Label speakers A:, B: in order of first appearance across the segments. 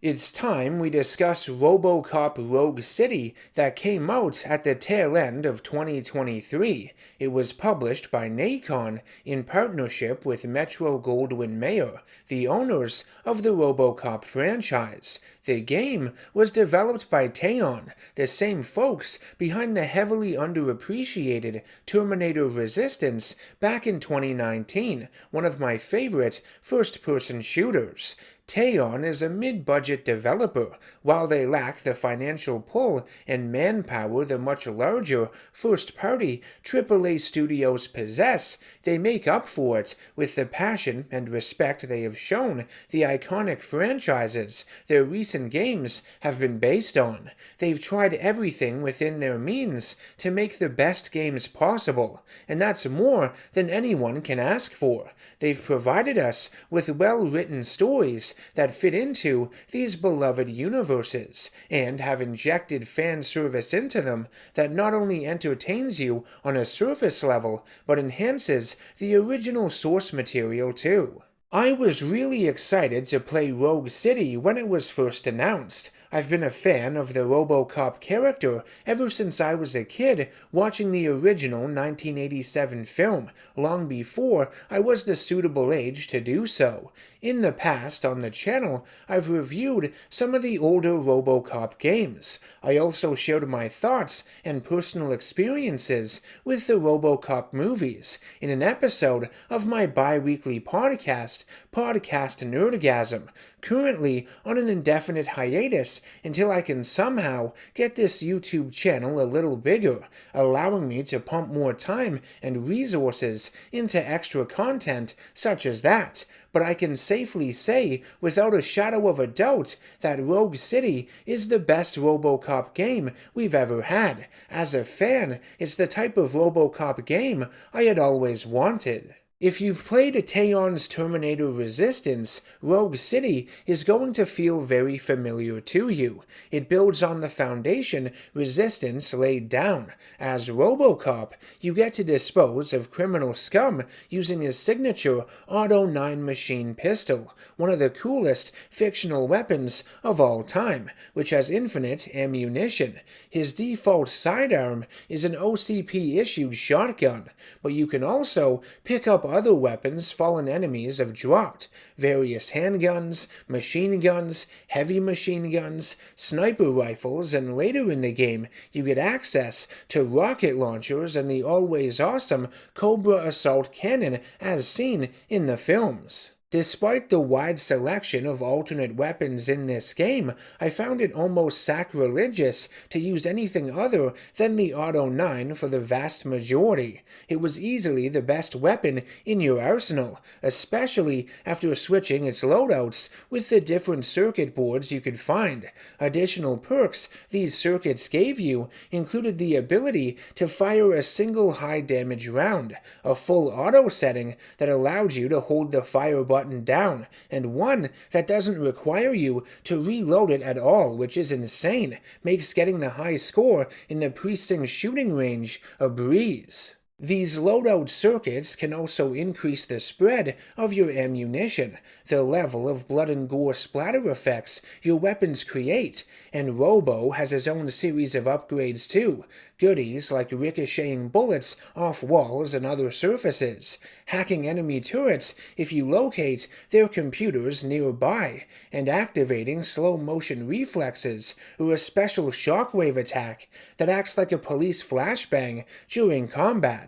A: It's time we discuss RoboCop Rogue City that came out at the tail end of 2023. It was published by Nacon in partnership with Metro-Goldwyn-Mayer, the owners of the RoboCop franchise. The game was developed by Teon, the same folks behind the heavily underappreciated Terminator Resistance back in 2019, one of my favorite first-person shooters. Teon is a mid-budget developer. While they lack the financial pull and manpower the much larger first-party AAA studios possess, they make up for it with the passion and respect they have shown the iconic franchises their recent games have been based on. They've tried everything within their means to make the best games possible, and that's more than anyone can ask for. They've provided us with well-written stories that fit into these beloved universes, and have injected fan service into them that not only entertains you on a surface level, but enhances the original source material too. I was really excited to play Rogue City when it was first announced. I've been a fan of the RoboCop character ever since I was a kid watching the original 1987 film, long before I was the suitable age to do so. In the past, on the channel, I've reviewed some of the older RoboCop games. I also shared my thoughts and personal experiences with the RoboCop movies in an episode of my bi-weekly podcast, NerdGasm, currently on an indefinite hiatus until I can somehow get this YouTube channel a little bigger, allowing me to pump more time and resources into extra content such as that. But I can safely say, without a shadow of a doubt, that Rogue City is the best RoboCop game we've ever had. As a fan, it's the type of RoboCop game I had always wanted. If you've played Teon's Terminator Resistance, Rogue City is going to feel very familiar to you. It builds on the foundation Resistance laid down. As RoboCop, you get to dispose of criminal scum using his signature Auto 9 machine pistol, one of the coolest fictional weapons of all time, which has infinite ammunition. His default sidearm is an OCP-issued shotgun, but you can also pick up other weapons fallen enemies have dropped: various handguns, machine guns, heavy machine guns, sniper rifles, and later in the game you get access to rocket launchers and the always awesome Cobra assault cannon as seen in the films. Despite the wide selection of alternate weapons in this game, I found it almost sacrilegious to use anything other than the Auto 9 for the vast majority. It was easily the best weapon in your arsenal, especially after switching its loadouts with the different circuit boards you could find. Additional perks these circuits gave you included the ability to fire a single high-damage round, a full auto setting that allowed you to hold the fire button down, and one that doesn't require you to reload it at all, which is insane. Makes getting the high score in the precinct shooting range a breeze. These loadout circuits can also increase the spread of your ammunition, the level of blood and gore splatter effects your weapons create, and Robo has his own series of upgrades too, goodies like ricocheting bullets off walls and other surfaces, hacking enemy turrets if you locate their computers nearby, and activating slow-motion reflexes or a special shockwave attack that acts like a police flashbang during combat.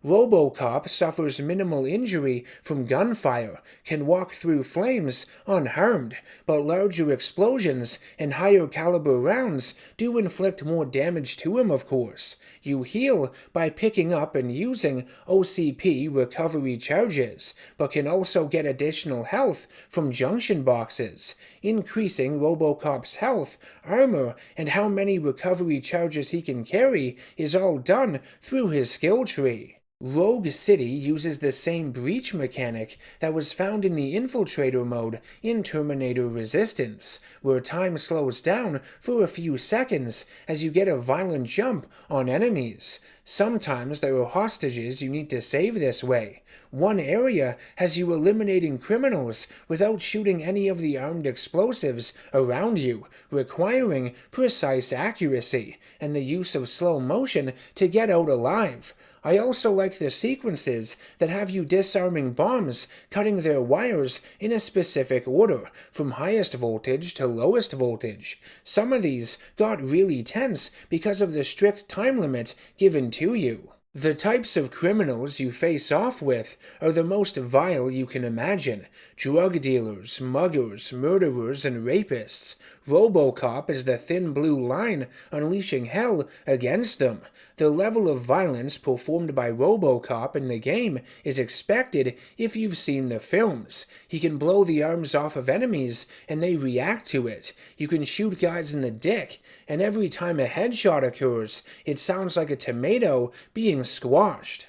A: RoboCop suffers minimal injury from gunfire, can walk through flames unharmed, but larger explosions and higher caliber rounds do inflict more damage to him, of course. You heal by picking up and using OCP recovery charges, but can also get additional health from junction boxes. Increasing RoboCop's health, armor, and how many recovery charges he can carry is all done through his skill tree. Rogue City uses the same breach mechanic that was found in the Infiltrator mode in Terminator Resistance, where time slows down for a few seconds as you get a violent jump on enemies. Sometimes there are hostages you need to save this way. One area has you eliminating criminals without shooting any of the armed explosives around you, requiring precise accuracy and the use of slow motion to get out alive. I also like the sequences that have you disarming bombs, cutting their wires in a specific order, from highest voltage to lowest voltage. Some of these got really tense because of the strict time limit given to you. The types of criminals you face off with are the most vile you can imagine. Drug dealers, muggers, murderers, and rapists. RoboCop is the thin blue line unleashing hell against them. The level of violence performed by RoboCop in the game is expected if you've seen the films. He can blow the arms off of enemies and they react to it. You can shoot guys in the dick, and every time a headshot occurs, it sounds like a tomato being squashed.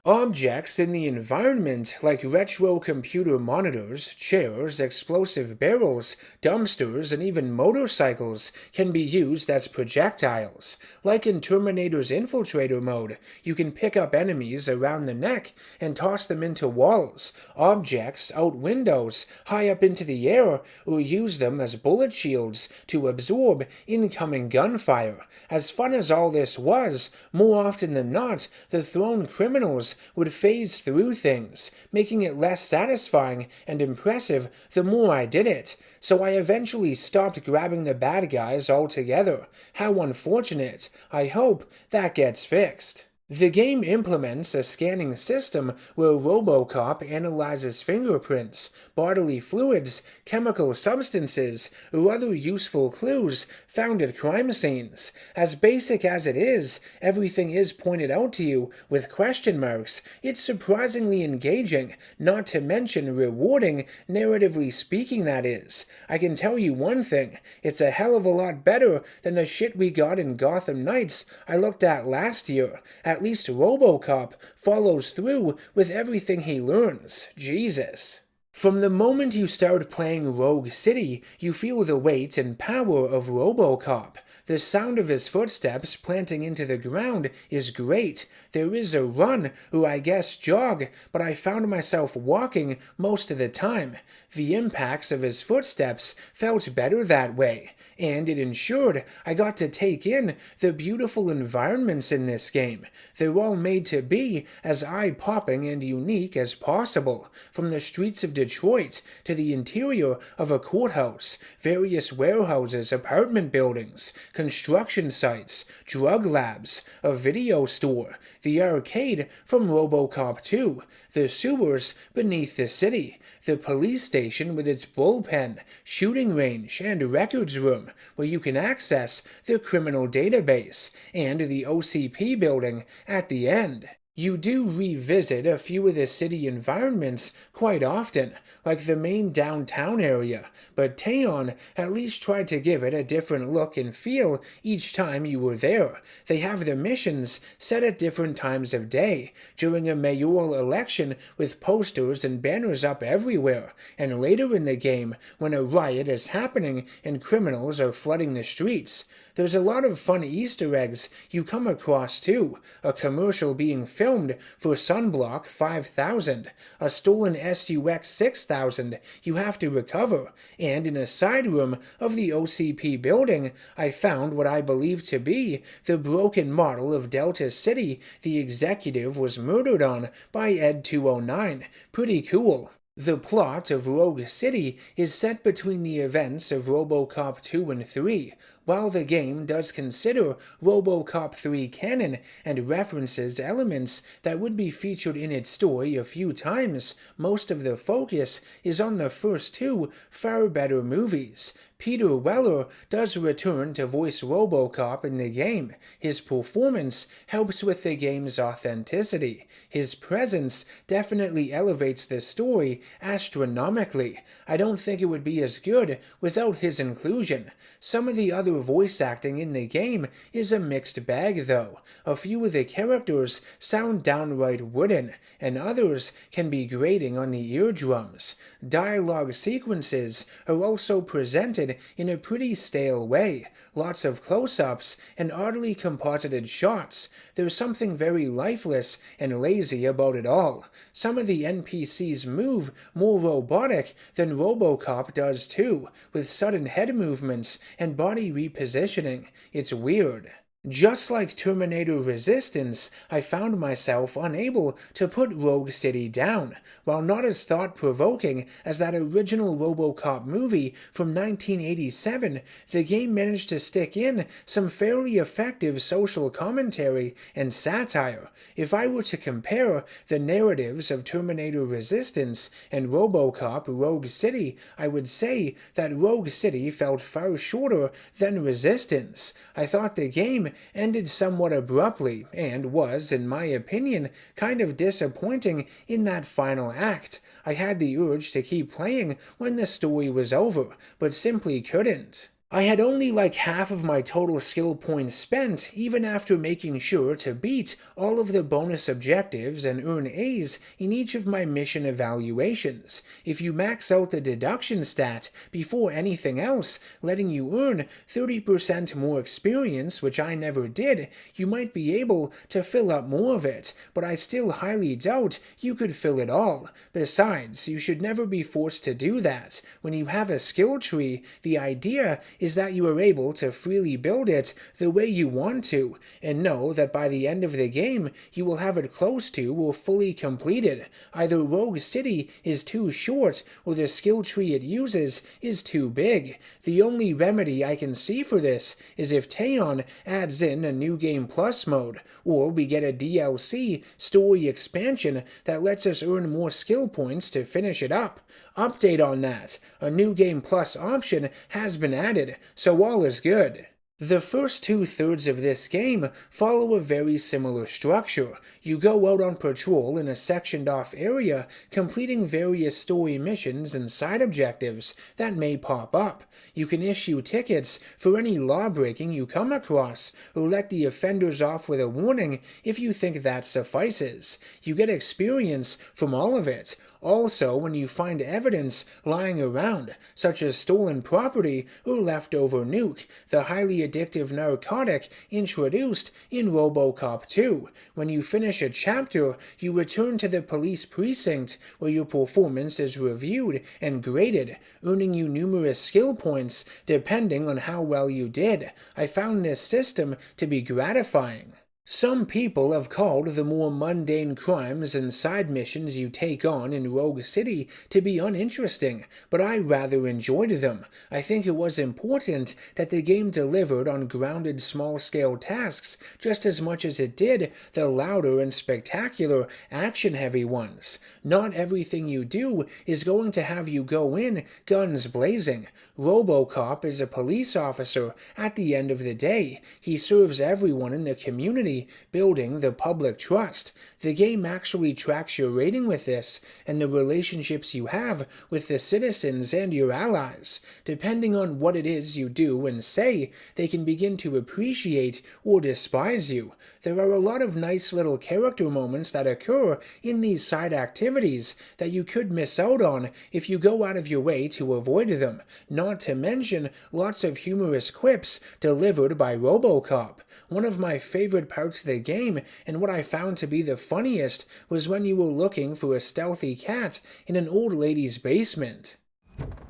A: Objects in the environment, like retro computer monitors, chairs, explosive barrels, dumpsters, and even motorcycles, can be used as projectiles. Like in Terminator's Infiltrator mode, you can pick up enemies around the neck and toss them into walls, objects, out windows, high up into the air, or use them as bullet shields to absorb incoming gunfire. As fun as all this was, more often than not, the thrown criminals would phase through things, making it less satisfying and impressive the more I did it. So I eventually stopped grabbing the bad guys altogether. How unfortunate. I hope that gets fixed. The game implements a scanning system where RoboCop analyzes fingerprints, bodily fluids, chemical substances, or other useful clues found at crime scenes. As basic as it is, everything is pointed out to you with question marks. It's surprisingly engaging, not to mention rewarding, narratively speaking that is. I can tell you one thing, it's a hell of a lot better than the shit we got in Gotham Knights I looked at last year. At least RoboCop follows through with everything he learns. Jesus. From the moment you start playing Rogue City, you feel the weight and power of RoboCop. The sound of his footsteps planting into the ground is great. There is a run, or I guess jog, but I found myself walking most of the time. The impacts of his footsteps felt better that way, and it ensured I got to take in the beautiful environments in this game. They're all made to be as eye-popping and unique as possible, from the streets of Detroit to the interior of a courthouse, various warehouses, apartment buildings, construction sites, drug labs, a video store, the arcade from RoboCop 2, the sewers beneath the city, the police station with its bullpen, shooting range, and records room where you can access the criminal database, and the OCP building at the end. You do revisit a few of the city environments quite often, like the main downtown area, but Teon at least tried to give it a different look and feel each time you were there. They have the missions set at different times of day, during a mayoral election with posters and banners up everywhere, and later in the game when a riot is happening and criminals are flooding the streets. There's a lot of fun Easter eggs you come across too, a commercial being filmed for Sunblock 5000, a stolen SUX 6000 you have to recover, and in a side room of the OCP building, I found what I believe to be the broken model of Delta City the executive was murdered on by Ed 209. Pretty cool. The plot of Rogue City is set between the events of RoboCop 2 and 3. While the game does consider RoboCop 3 canon and references elements that would be featured in its story a few times, most of the focus is on the first two far better movies. Peter Weller does return to voice RoboCop in the game. His performance helps with the game's authenticity. His presence definitely elevates the story astronomically. I don't think it would be as good without his inclusion. Some of the other of voice acting in the game is a mixed bag though. A few of the characters sound downright wooden, and others can be grating on the eardrums. Dialogue sequences are also presented in a pretty stale way. Lots of close-ups and oddly composited shots. There's something very lifeless and lazy about it all. Some of the NPCs move more robotic than RoboCop does too, with sudden head movements and body repositioning. It's weird. Just like Terminator Resistance, I found myself unable to put Rogue City down. While not as thought-provoking as that original RoboCop movie from 1987, the game managed to stick in some fairly effective social commentary and satire. If I were to compare the narratives of Terminator Resistance and RoboCop Rogue City, I would say that Rogue City felt far shorter than Resistance. I thought the game ended somewhat abruptly and was, in my opinion, kind of disappointing in that final act. I had the urge to keep playing when the story was over, but simply couldn't. I had only like half of my total skill points spent, even after making sure to beat all of the bonus objectives and earn A's in each of my mission evaluations. If you max out the deduction stat before anything else, letting you earn 30% more experience, which I never did, you might be able to fill up more of it, but I still highly doubt you could fill it all. Besides, you should never be forced to do that. When you have a skill tree, the idea is that you are able to freely build it the way you want to, and know that by the end of the game you will have it close to or fully completed. Either Rogue City is too short or the skill tree it uses is too big. The only remedy I can see for this is if Teon adds in a New Game Plus mode, or we get a DLC story expansion that lets us earn more skill points to finish it up. Update on that. A New Game Plus option has been added, so all is good. The first 2/3 of this game follow a very similar structure. You go out on patrol in a sectioned-off area, completing various story missions and side objectives that may pop up. You can issue tickets for any law-breaking you come across, or let the offenders off with a warning if you think that suffices. You get experience from all of it. Also, when you find evidence lying around, such as stolen property or leftover nuke, the highly addictive narcotic introduced in RoboCop 2. When you finish a chapter, you return to the police precinct where your performance is reviewed and graded, earning you numerous skill points depending on how well you did. I found this system to be gratifying. Some people have called the more mundane crimes and side missions you take on in Rogue City to be uninteresting, but I rather enjoyed them. I think it was important that the game delivered on grounded small-scale tasks just as much as it did the louder and spectacular action-heavy ones. Not everything you do is going to have you go in guns blazing. RoboCop is a police officer at the end of the day. He serves everyone in the community, building the public trust. The game actually tracks your rating with this, and the relationships you have with the citizens and your allies. Depending on what it is you do and say, they can begin to appreciate or despise you. There are a lot of nice little character moments that occur in these side activities that you could miss out on if you go out of your way to avoid them, not to mention lots of humorous quips delivered by RoboCop. One of my favorite parts of the game, and what I found to be the funniest, was when you were looking for a stealthy cat in an old lady's basement.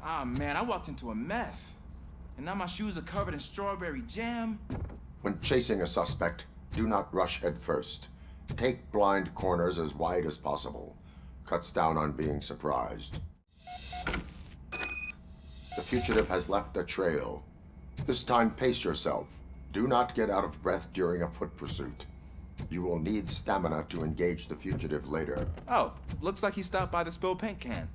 B: Ah, man, I walked into a mess. And now my shoes are covered in strawberry jam.
C: When chasing a suspect, do not rush head first. Take blind corners as wide as possible. Cuts down on being surprised. The fugitive has left a trail. This time, pace yourself. Do not get out of breath during a foot pursuit. You will need stamina to engage the fugitive later.
B: Oh, looks like he stopped by the spilled paint can.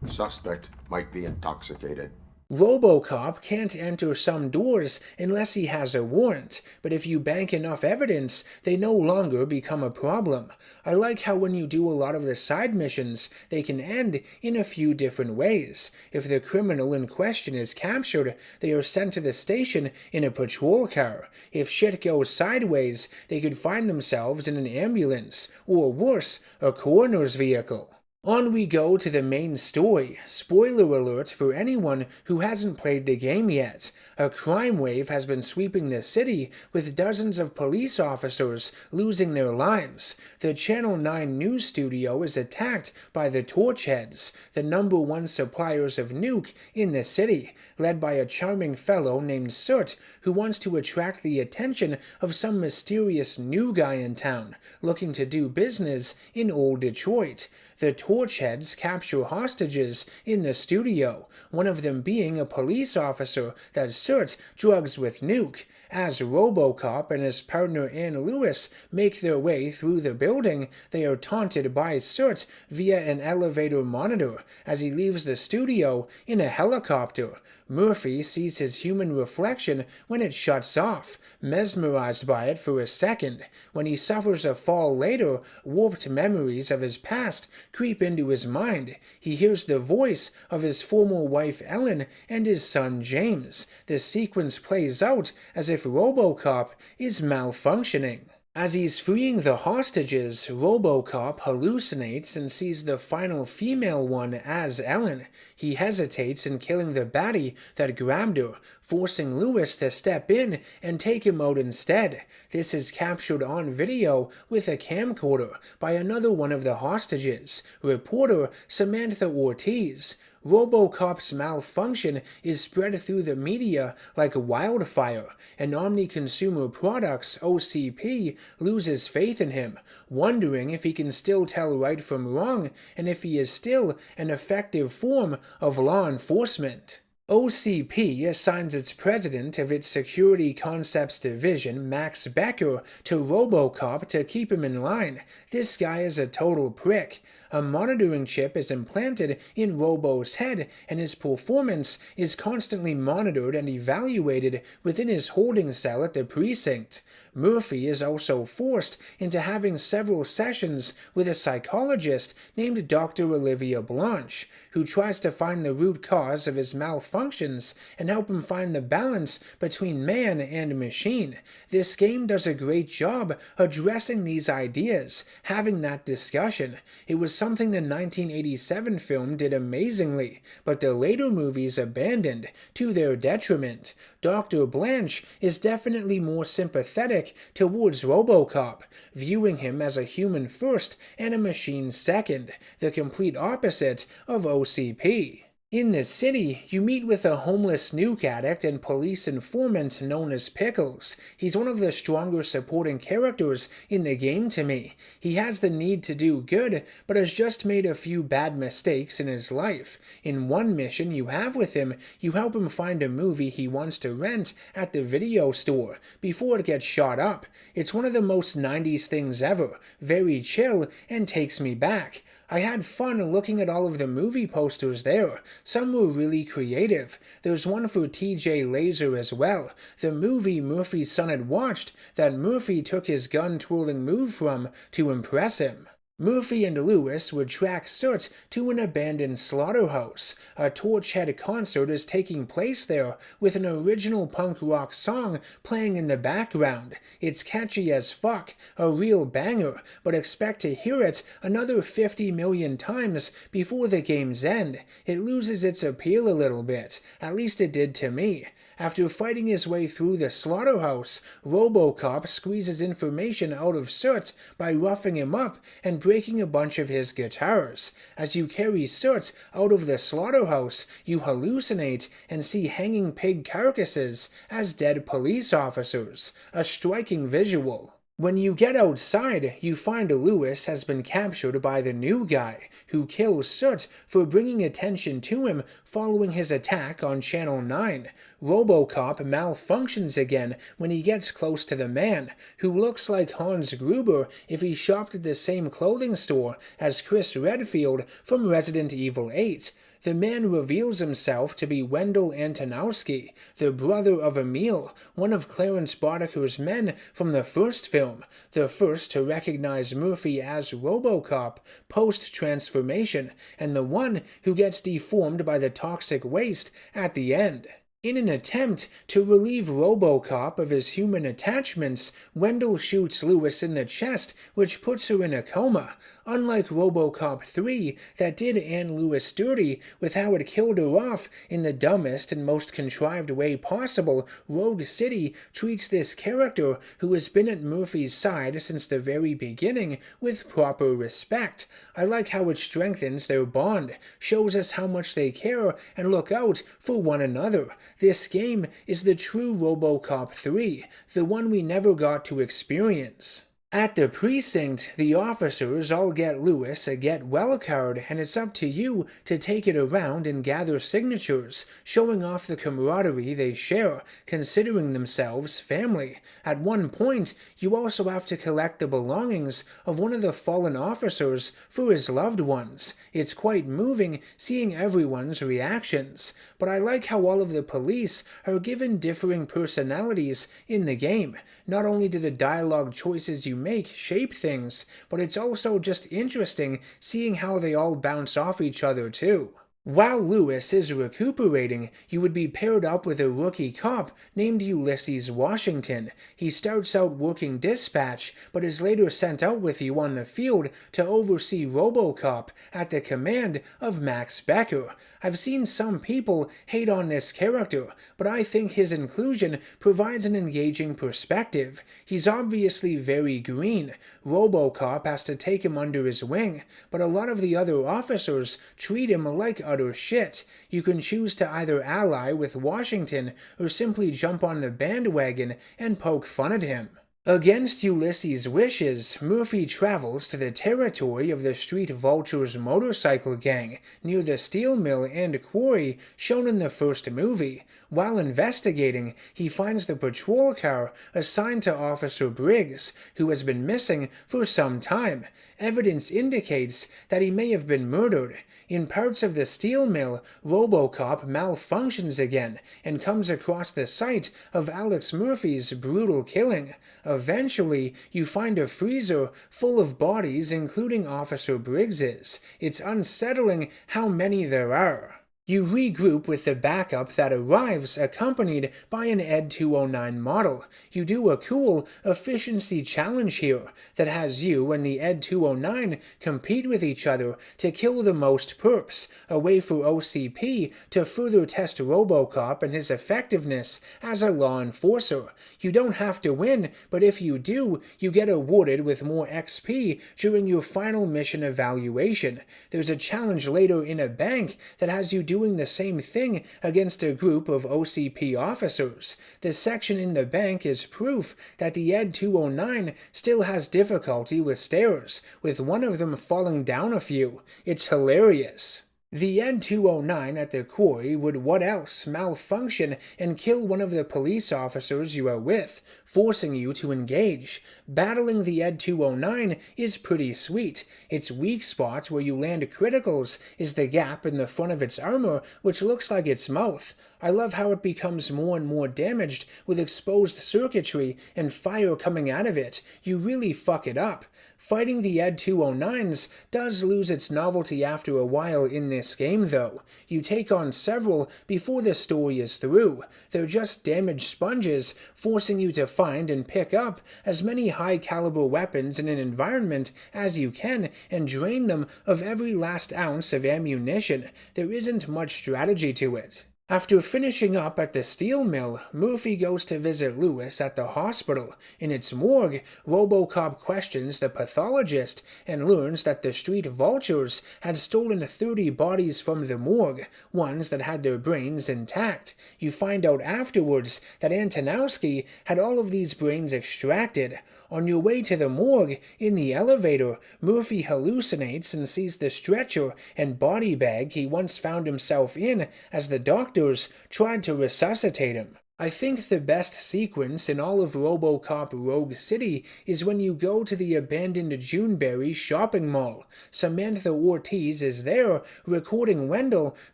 C: Suspect might be intoxicated.
A: RoboCop can't enter some doors unless he has a warrant, but if you bank enough evidence, they no longer become a problem. I like how when you do a lot of the side missions, they can end in a few different ways. If the criminal in question is captured, they are sent to the station in a patrol car. If shit goes sideways, they could find themselves in an ambulance, or worse, a coroner's vehicle. On we go to the main story. Spoiler alert for anyone who hasn't played the game yet. A crime wave has been sweeping the city, with dozens of police officers losing their lives. The Channel 9 news studio is attacked by the Torchheads, the #1 suppliers of nuke in the city, led by a charming fellow named Soot, who wants to attract the attention of some mysterious new guy in town, looking to do business in old Detroit. The Torchheads capture hostages in the studio, one of them being a police officer that Soot drugs with nuke. As RoboCop and his partner Ann Lewis make their way through the building, they are taunted by Soot via an elevator monitor as he leaves the studio in a helicopter. Murphy sees his human reflection when it shuts off, mesmerized by it for a second. When he suffers a fall later, warped memories of his past creep into his mind. He hears the voice of his former wife Ellen and his son James. The sequence plays out as if RoboCop is malfunctioning. As he's freeing the hostages, RoboCop hallucinates and sees the final female one as Ellen. He hesitates in killing the baddie that grabbed her, forcing Lewis to step in and take him out instead. This is captured on video with a camcorder by another one of the hostages, reporter Samantha Ortiz. RoboCop's malfunction is spread through the media like wildfire, and Omni Consumer Products, OCP, loses faith in him, wondering if he can still tell right from wrong and if he is still an effective form of law enforcement. OCP assigns its president of its Security Concepts Division, Max Becker, to RoboCop to keep him in line. This guy is a total prick. A monitoring chip is implanted in Robo's head, and his performance is constantly monitored and evaluated within his holding cell at the precinct. Murphy is also forced into having several sessions with a psychologist named Dr. Olivia Blanche, who tries to find the root cause of his malfunctions and help him find the balance between man and machine. This game does a great job addressing these ideas, having that discussion. It was something the 1987 film did amazingly, but the later movies abandoned, to their detriment. Dr. Blanche is definitely more sympathetic towards RoboCop, viewing him as a human first and a machine second, the complete opposite of OCP. In the city, you meet with a homeless nuke addict and police informant known as Pickles. He's one of the stronger supporting characters in the game to me. He has the need to do good, but has just made a few bad mistakes in his life. In one mission you have with him, you help him find a movie he wants to rent at the video store before it gets shot up. It's one of the most 90s things ever, very chill, and takes me back. I had fun looking at all of the movie posters there. Some were really creative. There's one for TJ Laser as well, the movie Murphy's son had watched that Murphy took his gun-twirling move from to impress him. Murphy and Lewis would track Soot to an abandoned slaughterhouse. A Torchhead concert is taking place there, with an original punk rock song playing in the background. It's catchy as fuck, a real banger, but expect to hear it another 50 million times before the game's end. It loses its appeal a little bit, at least it did to me. After fighting his way through the slaughterhouse, RoboCop squeezes information out of Soot by roughing him up and breaking a bunch of his guitars. As you carry Soot out of the slaughterhouse, you hallucinate and see hanging pig carcasses as dead police officers. A striking visual. When you get outside, you find Lewis has been captured by the new guy, who kills Soot for bringing attention to him following his attack on Channel 9. RoboCop malfunctions again when he gets close to the man, who looks like Hans Gruber if he shopped at the same clothing store as Chris Redfield from Resident Evil 8. The man reveals himself to be Wendell Antonowski, the brother of Emil, one of Clarence Boddicker's men from the first film, the first to recognize Murphy as RoboCop post-transformation, and the one who gets deformed by the toxic waste at the end. In an attempt to relieve RoboCop of his human attachments, Wendell shoots Lewis in the chest, which puts her in a coma. Unlike RoboCop 3, that did Anne Lewis dirty with how it killed her off in the dumbest and most contrived way possible, Rogue City treats this character, who has been at Murphy's side since the very beginning, with proper respect. I like how it strengthens their bond, shows us how much they care and look out for one another. This game is the true RoboCop 3, the one we never got to experience. At the precinct, the officers all get Lewis a get well card, and it's up to you to take it around and gather signatures, showing off the camaraderie they share, considering themselves family. At one point, you also have to collect the belongings of one of the fallen officers for his loved ones. It's quite moving seeing everyone's reactions, but I like how all of the police are given differing personalities in the game. Not only do the dialogue choices you make shape things, but it's also just interesting seeing how they all bounce off each other too. While Lewis is recuperating, you would be paired up with a rookie cop named Ulysses Washington. He starts out working dispatch, but is later sent out with you on the field to oversee RoboCop at the command of Max Becker. I've seen some people hate on this character, but I think his inclusion provides an engaging perspective. He's obviously very green. RoboCop has to take him under his wing, but a lot of the other officers treat him like utter shit. You can choose to either ally with Washington or simply jump on the bandwagon and poke fun at him. Against Ulysses' wishes, Murphy travels to the territory of the Street Vultures motorcycle gang near the steel mill and quarry shown in the first movie. While investigating, he finds the patrol car assigned to Officer Briggs, who has been missing for some time. Evidence indicates that he may have been murdered. In parts of the steel mill, RoboCop malfunctions again and comes across the site of Alex Murphy's brutal killing. Eventually, you find a freezer full of bodies, including Officer Briggs's. It's unsettling how many there are. You regroup with the backup that arrives, accompanied by an ED 209 model. You do a cool efficiency challenge here that has you and the ED 209 compete with each other to kill the most perps, a way for OCP to further test RoboCop and his effectiveness as a law enforcer. You don't have to win, but if you do, you get awarded with more XP during your final mission evaluation. There's a challenge later in a bank that has you doing the same thing against a group of OCP officers. The section in the bank is proof that the ED 209 still has difficulty with stairs, with one of them falling down a few. It's hilarious. The ED 209 at the quarry would what else malfunction and kill one of the police officers you are with, forcing you to engage. Battling the ED 209 is pretty sweet. Its weak spot where you land criticals is the gap in the front of its armor, which looks like its mouth. I love how it becomes more and more damaged with exposed circuitry and fire coming out of it. You really fuck it up. Fighting the ED 209s does lose its novelty after a while in this game though. You take on several before the story is through. They're just damaged sponges, forcing you to find and pick up as many high-caliber weapons in an environment as you can and drain them of every last ounce of ammunition. There isn't much strategy to it. After finishing up at the steel mill, Murphy goes to visit Lewis at the hospital. In its morgue, RoboCop questions the pathologist and learns that the Street Vultures had stolen 30 bodies from the morgue, ones that had their brains intact. You find out afterwards that Antonowski had all of these brains extracted. On your way to the morgue, in the elevator, Murphy hallucinates and sees the stretcher and body bag he once found himself in as the doctors tried to resuscitate him. I think the best sequence in all of RoboCop Rogue City is when you go to the abandoned Juneberry shopping mall. Samantha Ortiz is there recording Wendell,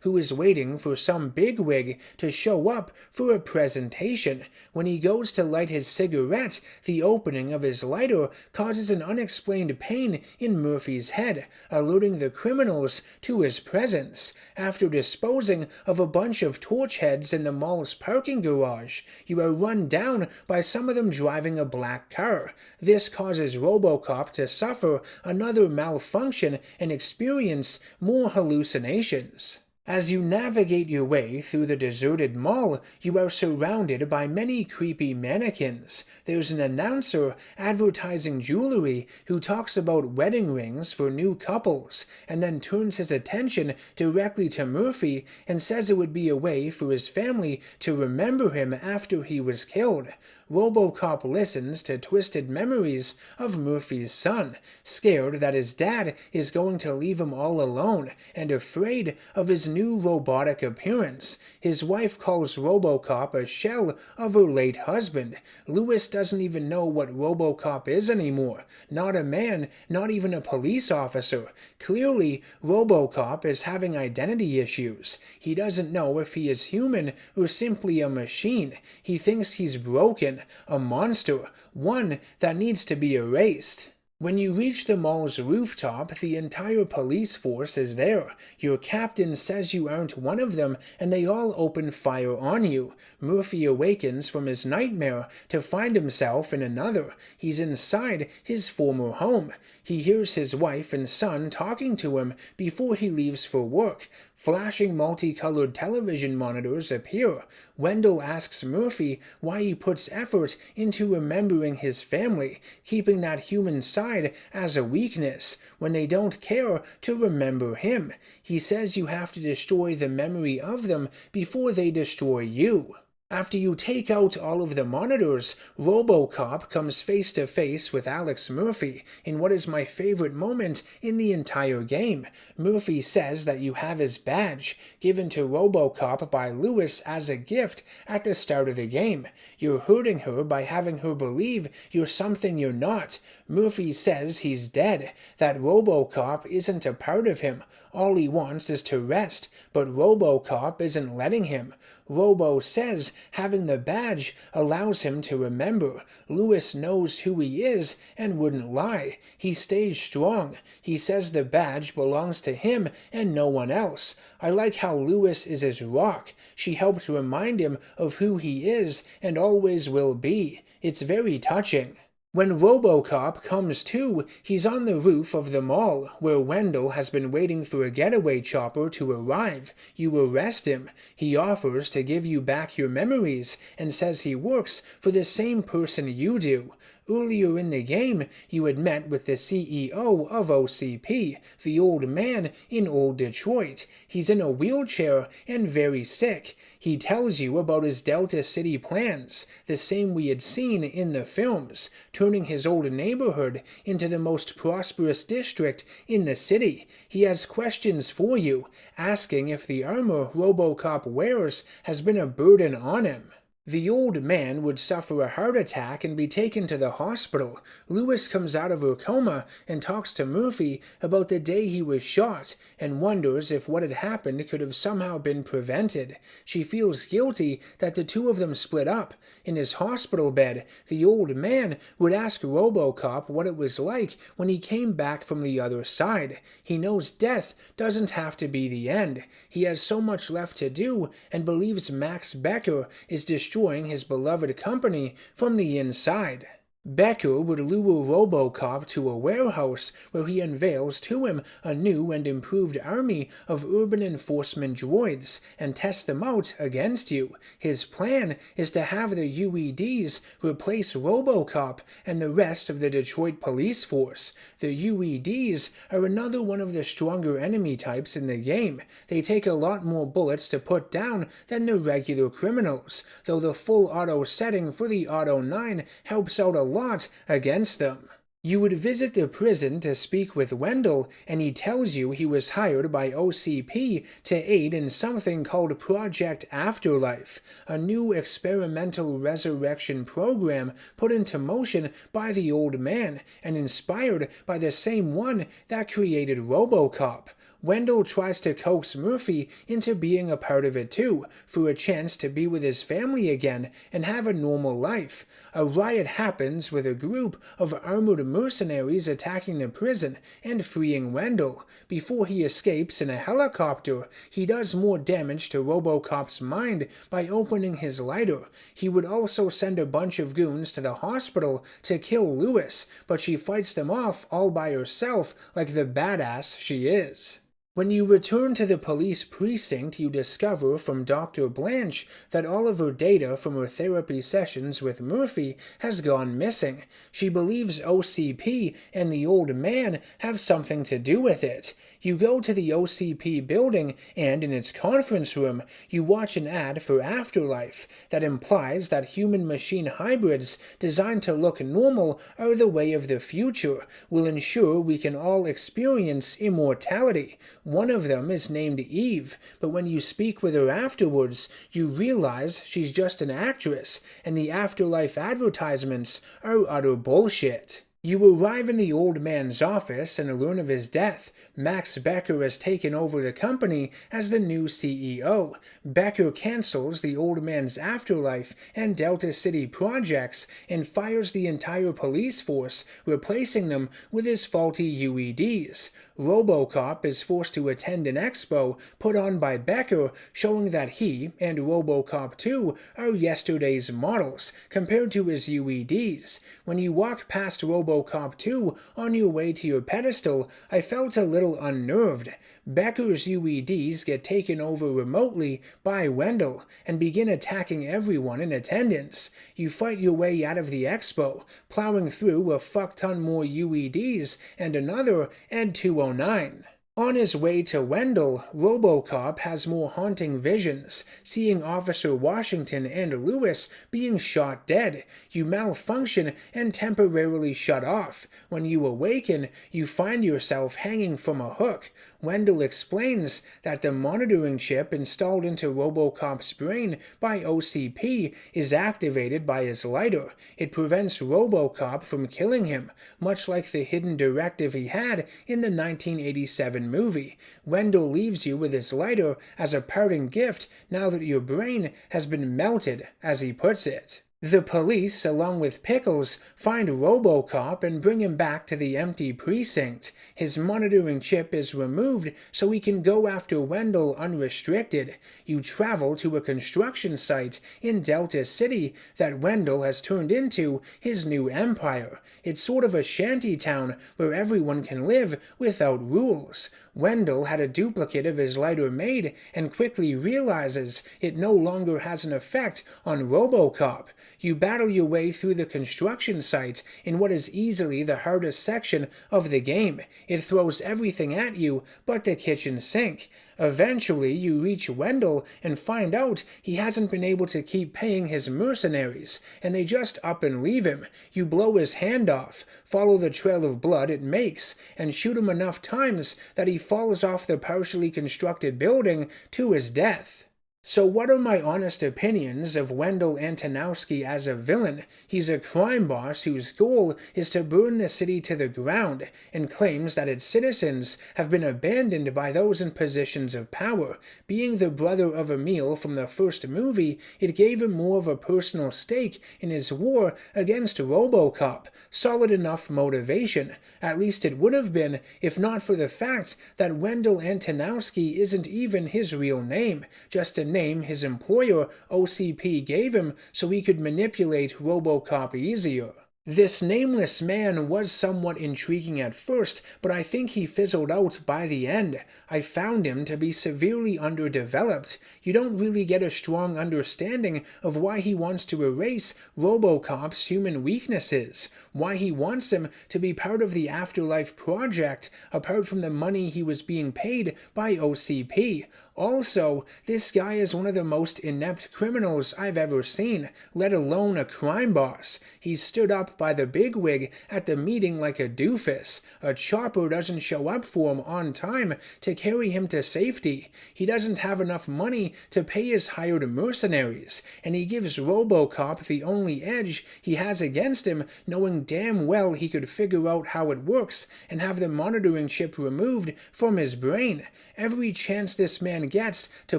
A: who is waiting for some bigwig to show up for a presentation. When he goes to light his cigarette, the opening of his lighter causes an unexplained pain in Murphy's head, alerting the criminals to his presence. After disposing of a bunch of torch heads in the mall's parking garage, you are run down by some of them driving a black car. This causes RoboCop to suffer another malfunction and experience more hallucinations. As you navigate your way through the deserted mall, you are surrounded by many creepy mannequins. There's an announcer advertising jewelry who talks about wedding rings for new couples, and then turns his attention directly to Murphy and says it would be a way for his family to remember him after he was killed. RoboCop listens to twisted memories of Murphy's son, scared that his dad is going to leave him all alone, and afraid of his new robotic appearance. His wife calls RoboCop a shell of her late husband. Lewis doesn't even know what RoboCop is anymore. Not a man, not even a police officer. Clearly, RoboCop is having identity issues. He doesn't know if he is human or simply a machine. He thinks he's broken, a monster, one that needs to be erased. When you reach the mall's rooftop, the entire police force is there. Your captain says you aren't one of them, and they all open fire on you. Murphy awakens from his nightmare to find himself in another. He's inside his former home. He hears his wife and son talking to him before he leaves for work. Flashing multicolored television monitors appear. Wendell asks Murphy why he puts effort into remembering his family, keeping that human side as a weakness, when they don't care to remember him. He says you have to destroy the memory of them before they destroy you. After you take out all of the monitors, RoboCop comes face to face with Alex Murphy in what is my favorite moment in the entire game. Murphy says that you have his badge, given to RoboCop by Lewis as a gift at the start of the game. You're hurting her by having her believe you're something you're not. Murphy says he's dead, that RoboCop isn't a part of him. All he wants is to rest, but RoboCop isn't letting him. Robo says having the badge allows him to remember. Lewis knows who he is and wouldn't lie. He stays strong. He says the badge belongs to him and no one else. I like how Lewis is his rock. She helped remind him of who he is and always will be. It's very touching. When RoboCop comes to, he's on the roof of the mall, where Wendell has been waiting for a getaway chopper to arrive. You arrest him. He offers to give you back your memories, and says he works for the same person you do. Earlier in the game, you had met with the CEO of OCP, the old man in old Detroit. He's in a wheelchair and very sick. He tells you about his Delta City plans, the same we had seen in the films, turning his old neighborhood into the most prosperous district in the city. He has questions for you, asking if the armor RoboCop wears has been a burden on him. The old man would suffer a heart attack and be taken to the hospital. Lewis comes out of her coma and talks to Murphy about the day he was shot and wonders if what had happened could have somehow been prevented. She feels guilty that the two of them split up. In his hospital bed, the old man would ask RoboCop what it was like when he came back from the other side. He knows death doesn't have to be the end. He has so much left to do and believes Max Becker is destroying his beloved company from the inside. Becker would lure RoboCop to a warehouse where he unveils to him a new and improved army of urban enforcement droids and test them out against you. His plan is to have the UEDs replace RoboCop and the rest of the Detroit police force. The UEDs are another one of the stronger enemy types in the game. They take a lot more bullets to put down than the regular criminals, though the full auto setting for the Auto 9 helps out a lot against them. You would visit the prison to speak with Wendell, and he tells you he was hired by OCP to aid in something called Project Afterlife, a new experimental resurrection program put into motion by the old man and inspired by the same one that created RoboCop. Wendell tries to coax Murphy into being a part of it too, for a chance to be with his family again and have a normal life. A riot happens with a group of armored mercenaries attacking the prison and freeing Wendell. Before he escapes in a helicopter, he does more damage to RoboCop's mind by opening his lighter. He would also send a bunch of goons to the hospital to kill Lewis, but she fights them off all by herself like the badass she is. When you return to the police precinct, you discover from Dr. Blanche that all of her data from her therapy sessions with Murphy has gone missing. She believes OCP and the old man have something to do with it. You go to the OCP building, and in its conference room, you watch an ad for Afterlife that implies that human-machine hybrids designed to look normal are the way of the future, will ensure we can all experience immortality. One of them is named Eve, but when you speak with her afterwards, you realize she's just an actress, and the Afterlife advertisements are utter bullshit. You arrive in the old man's office and learn of his death. Max Becker has taken over the company as the new CEO. Becker cancels the old man's Afterlife and Delta City projects and fires the entire police force, replacing them with his faulty UEDs. RoboCop is forced to attend an expo put on by Becker showing that he and RoboCop 2 are yesterday's models compared to his UEDs. When you walk past RoboCop 2 on your way to your pedestal, I felt a little unnerved. Becker's UEDs get taken over remotely by Wendell and begin attacking everyone in attendance. You fight your way out of the expo, plowing through a fuck-ton more UEDs and another Ed 209. On his way to Wendell, RoboCop has more haunting visions, seeing Officer Washington and Lewis being shot dead. You malfunction and temporarily shut off. When you awaken, you find yourself hanging from a hook. Wendell explains that the monitoring chip installed into RoboCop's brain by OCP is activated by his lighter. It prevents RoboCop from killing him, much like the hidden directive he had in the 1987 movie. Wendell leaves you with his lighter as a parting gift now that your brain has been melted, as he puts it. The police, along with Pickles, find RoboCop and bring him back to the empty precinct. His monitoring chip is removed so he can go after Wendell unrestricted. You travel to a construction site in Delta City that Wendell has turned into his new empire. It's sort of a shanty town where everyone can live without rules. Wendell had a duplicate of his lighter made and quickly realizes it no longer has an effect on RoboCop. You battle your way through the construction site in what is easily the hardest section of the game. It throws everything at you but the kitchen sink. Eventually, you reach Wendell and find out he hasn't been able to keep paying his mercenaries, and they just up and leave him. You blow his hand off, follow the trail of blood it makes, and shoot him enough times that he falls off the partially constructed building to his death. So what are my honest opinions of Wendell Antonowski as a villain? He's a crime boss whose goal is to burn the city to the ground and claims that its citizens have been abandoned by those in positions of power. Being the brother of Emil from the first movie, it gave him more of a personal stake in his war against RoboCop. Solid enough motivation. At least it would have been if not for the fact that Wendell Antonowski isn't even his real name, just a name his employer OCP gave him so he could manipulate RoboCop easier. This nameless man was somewhat intriguing at first, but I think he fizzled out by the end. I found him to be severely underdeveloped. You don't really get a strong understanding of why he wants to erase RoboCop's human weaknesses, why he wants him to be part of the Afterlife project, apart from the money he was being paid by OCP. Also, this guy is one of the most inept criminals I've ever seen, let alone a crime boss. He stood up by the bigwig at the meeting like a doofus. A chopper doesn't show up for him on time to carry him to safety. He doesn't have enough money to pay his hired mercenaries, and he gives RoboCop the only edge he has against him, knowing damn well he could figure out how it works and have the monitoring chip removed from his brain. Every chance this man gets to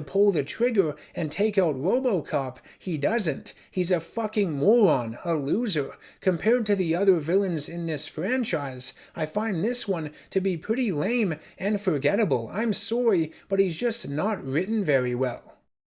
A: pull the trigger and take out RoboCop, he doesn't. He's a fucking moron, a loser. Compared to the other villains in this franchise, I find this one to be pretty lame and forgettable. I'm sorry, but he's just not written very well.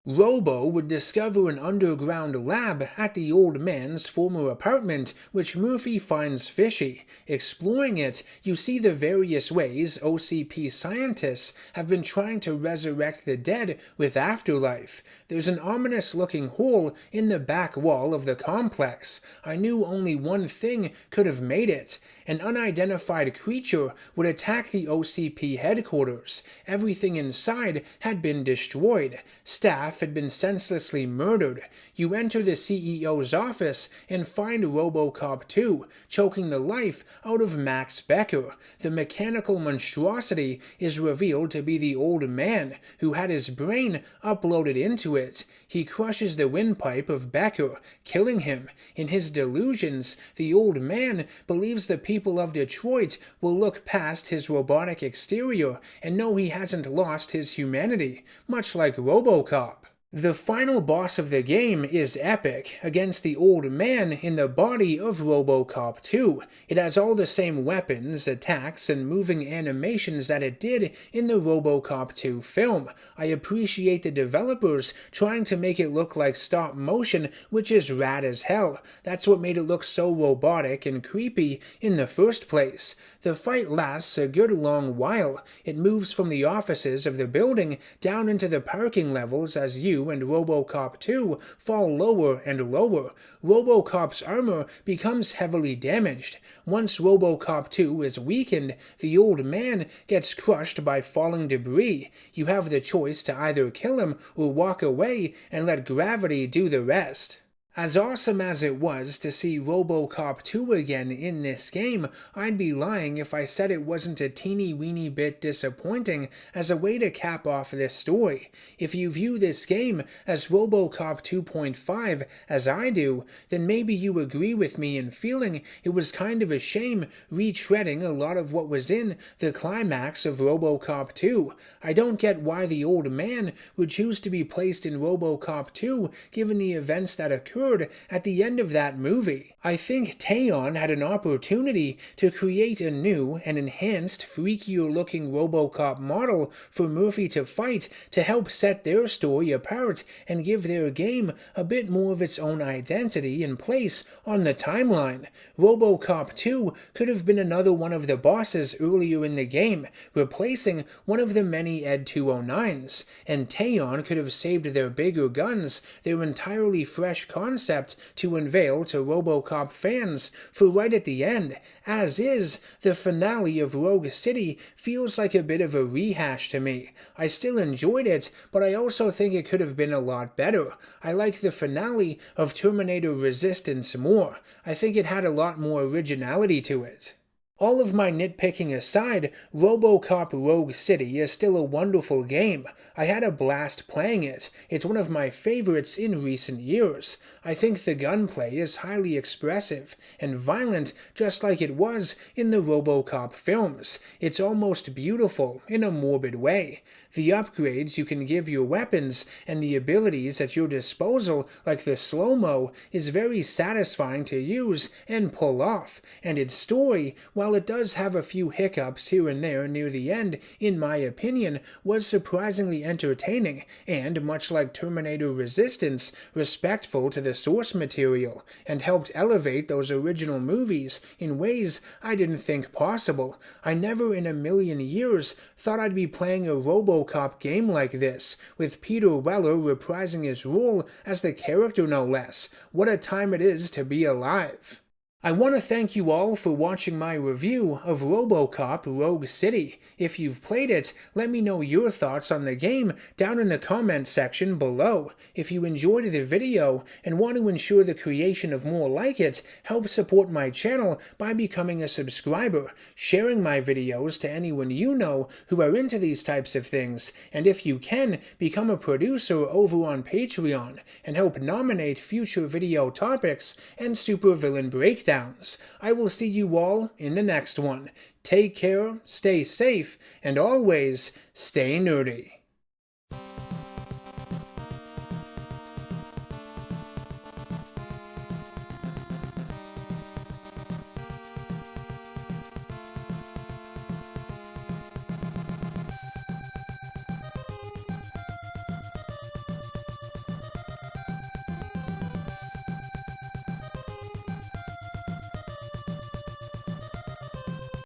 A: Robo would discover an underground lab at the old man's former apartment, which Murphy finds fishy. Exploring it, you see the various ways OCP scientists have been trying to resurrect the dead with afterlife. There's an ominous-looking hole in the back wall of the complex. I knew only one thing could have made it. An unidentified creature would attack the OCP headquarters. Everything inside had been destroyed. Staff had been senselessly murdered. You enter the CEO's office and find RoboCop 2 choking the life out of Max Becker. The mechanical monstrosity is revealed to be the old man who had his brain uploaded into it. He crushes the windpipe of Becker, killing him. In his delusions, the old man believes the people of Detroit will look past his robotic exterior and know he hasn't lost his humanity, much like RoboCop. The final boss of the game is epic, against the old man in the body of RoboCop 2. It has all the same weapons, attacks, and moving animations that it did in the RoboCop 2 film. I appreciate the developers trying to make it look like stop motion, which is rad as hell. That's what made it look so robotic and creepy in the first place. The fight lasts a good long while. It moves from the offices of the building down into the parking levels as you and RoboCop 2 fall lower and lower. RoboCop's armor becomes heavily damaged. Once RoboCop 2 is weakened, the old man gets crushed by falling debris. You have the choice to either kill him or walk away and let gravity do the rest. As awesome as it was to see RoboCop 2 again in this game, I'd be lying if I said it wasn't a teeny-weeny bit disappointing as a way to cap off this story. If you view this game as RoboCop 2.5 as I do, then maybe you agree with me in feeling it was kind of a shame retreading a lot of what was in the climax of RoboCop 2. I don't get why the old man would choose to be placed in RoboCop 2 given the events that occurred at the end of that movie. I think Taeon had an opportunity to create a new and enhanced, freakier-looking RoboCop model for Murphy to fight to help set their story apart and give their game a bit more of its own identity and place on the timeline. RoboCop 2 could have been another one of the bosses earlier in the game, replacing one of the many Ed 209s, and Taeon could have saved their bigger guns, their entirely fresh concept to unveil to RoboCop fans for right at the end. As is, the finale of Rogue City feels like a bit of a rehash to me. I still enjoyed it, but I also think it could have been a lot better. I like the finale of Terminator Resistance more. I think it had a lot more originality to it. All of my nitpicking aside, RoboCop Rogue City is still a wonderful game. I had a blast playing it. It's one of my favorites in recent years. I think the gunplay is highly expressive and violent, just like it was in the RoboCop films. It's almost beautiful in a morbid way. The upgrades you can give your weapons and the abilities at your disposal, like the slow-mo, is very satisfying to use and pull off, and its story, while it does have a few hiccups here and there near the end, in my opinion, was surprisingly entertaining, and, much like Terminator Resistance, respectful to the source material, and helped elevate those original movies in ways I didn't think possible. I never in a million years thought I'd be playing a RoboCop game like this, with Peter Weller reprising his role as the character no less. What a time it is to be alive. I want to thank you all for watching my review of RoboCop Rogue City. If you've played it, let me know your thoughts on the game down in the comment section below. If you enjoyed the video and want to ensure the creation of more like it, help support my channel by becoming a subscriber, sharing my videos to anyone you know who are into these types of things, and if you can, become a producer over on Patreon and help nominate future video topics and supervillain breakdowns. I will see you all in the next one. Take care, stay safe, and always stay nerdy.